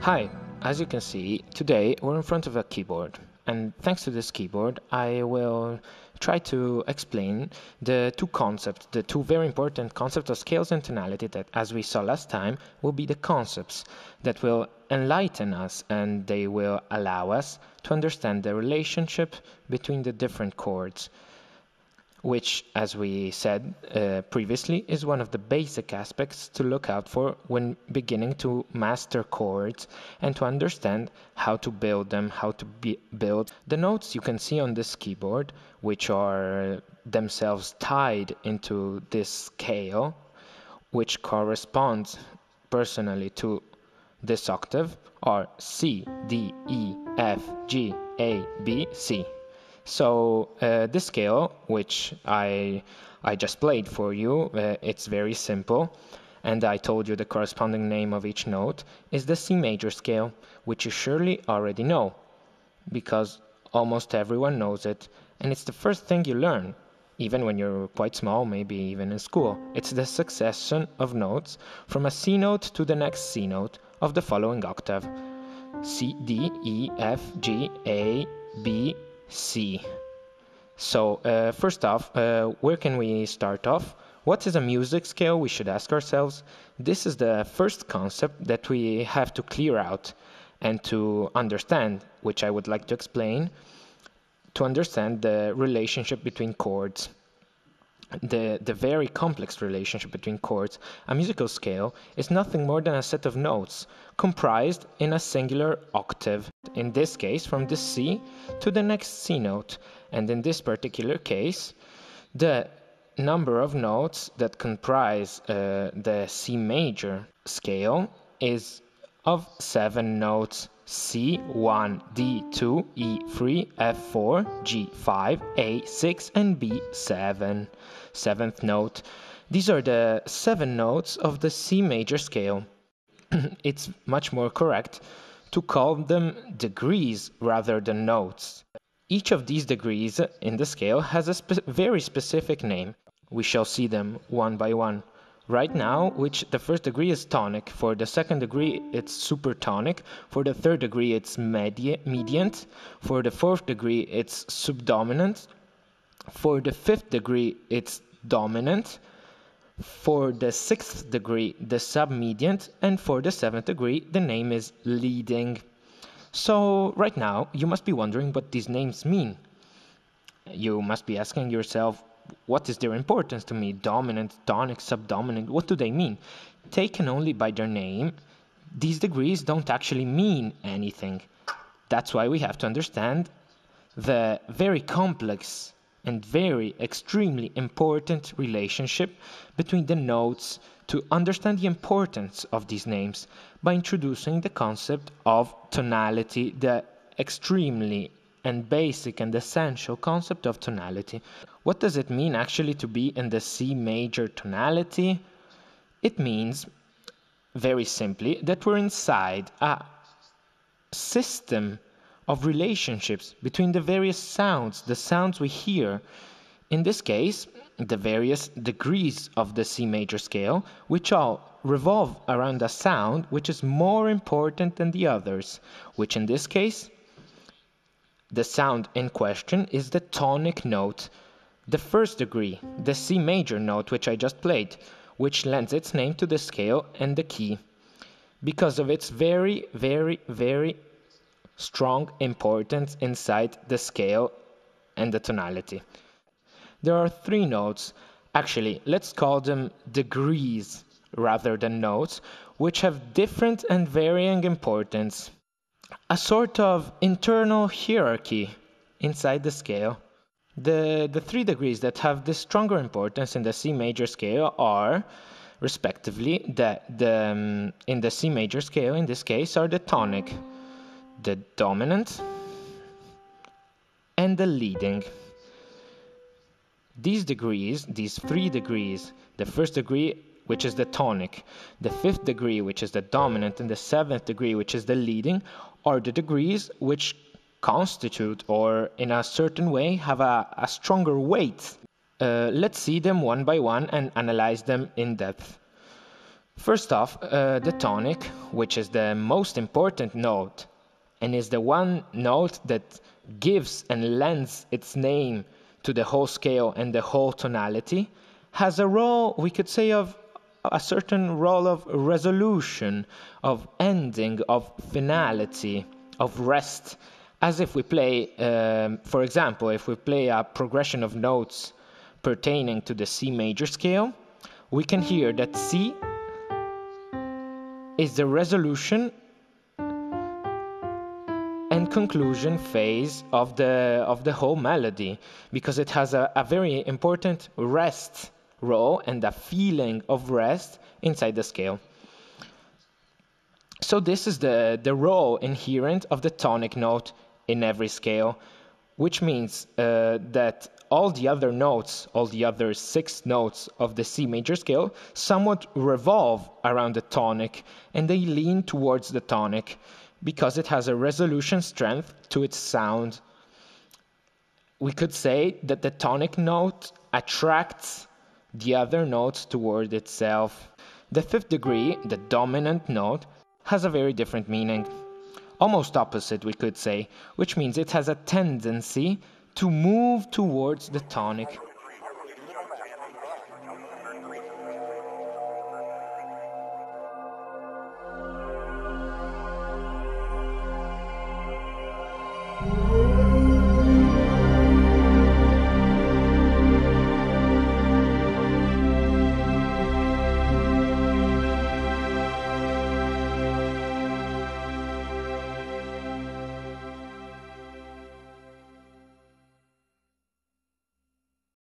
Hi, as you can see, today we're in front of a keyboard, and thanks to this keyboard I will try to explain the two very important concepts of scales and tonality that, as we saw last time, will be the concepts that will enlighten us and they will allow us to understand the relationship between the different chords, which, as we said previously, is one of the basic aspects to look out for when beginning to master chords and to understand how to build them, how to build the notes you can see on this keyboard, which are themselves tied into this scale, which corresponds personally to this octave, are C, D, E, F, G, A, B, C. So this scale, which I just played for you, it's very simple, and I told you the corresponding name of each note is the C major scale, which you surely already know, because almost everyone knows it, and it's the first thing you learn, even when you're quite small, maybe even in school. It's the succession of notes from a C note to the next C note of the following octave: C, D, E, F, G, A, B, C. So first off, where can we start off? What is a music scale, we should ask ourselves. This is the first concept that we have to clear out and to understand, which I would like to explain, to understand the relationship between chords. The very complex relationship between chords. A musical scale is nothing more than a set of notes comprised in a singular octave, in this case from the C to the next C note, and in this particular case the number of notes that comprise the C major scale is of 7 notes: C1, D2, E3, F4, G5, A6 and B7. Seventh note. These are the 7 notes of the C major scale. It's much more correct to call them degrees rather than notes. Each of these degrees in the scale has a very specific name. We shall see them one by one. Right now, which the first degree is tonic, for the second degree it's supertonic, for the third degree it's mediant, for the fourth degree it's subdominant, for the fifth degree it's dominant, for the sixth degree the submediant, and for the seventh degree the name is leading. So right now you must be wondering what these names mean. You must be asking yourself, what is their importance to me? Dominant, tonic, subdominant, what do they mean? Taken only by their name, these degrees don't actually mean anything. That's why we have to understand the very complex and very extremely important relationship between the notes to understand the importance of these names by introducing the concept of tonality, the extremely and basic and essential concept of tonality. What does it mean actually to be in the C major tonality? It means, very simply, that we're inside a system of relationships between the various sounds, the sounds we hear. In this case, the various degrees of the C major scale, which all revolve around a sound which is more important than the others, which in this case, the sound in question is the tonic note, the first degree, the C major note which I just played, which lends its name to the scale and the key, because of its very, very, very strong importance inside the scale and the tonality. There are 3 notes, actually let's call them degrees rather than notes, which have different and varying importance. A sort of internal hierarchy inside the scale. The 3 degrees that have the stronger importance in the C major scale are, respectively, in the C major scale in this case are the tonic, the dominant, and the leading. These degrees, these 3 degrees, the first degree, which is the tonic, the 5th degree, which is the dominant, and the 7th degree, which is the leading, are the degrees which constitute, or in a certain way have a stronger weight. Let's see them one by one and analyze them in depth. First off, the tonic, which is the most important note and is the one note that gives and lends its name to the whole scale and the whole tonality, has a role, we could say, of a certain role of resolution, of ending, of finality, of rest. As if we play, for example, if we play a progression of notes pertaining to the C major scale, we can hear that C is the resolution and conclusion phase of the whole melody, because it has a very important rest role and a feeling of rest inside the scale. So this is the role inherent of the tonic note in every scale, which means that all the other notes, all the other 6 notes of the C major scale, somewhat revolve around the tonic, and they lean towards the tonic, because it has a resolution strength to its sound. We could say that the tonic note attracts the other notes toward itself. The 5th degree, the dominant note, has a very different meaning. Almost opposite, we could say, which means it has a tendency to move towards the tonic.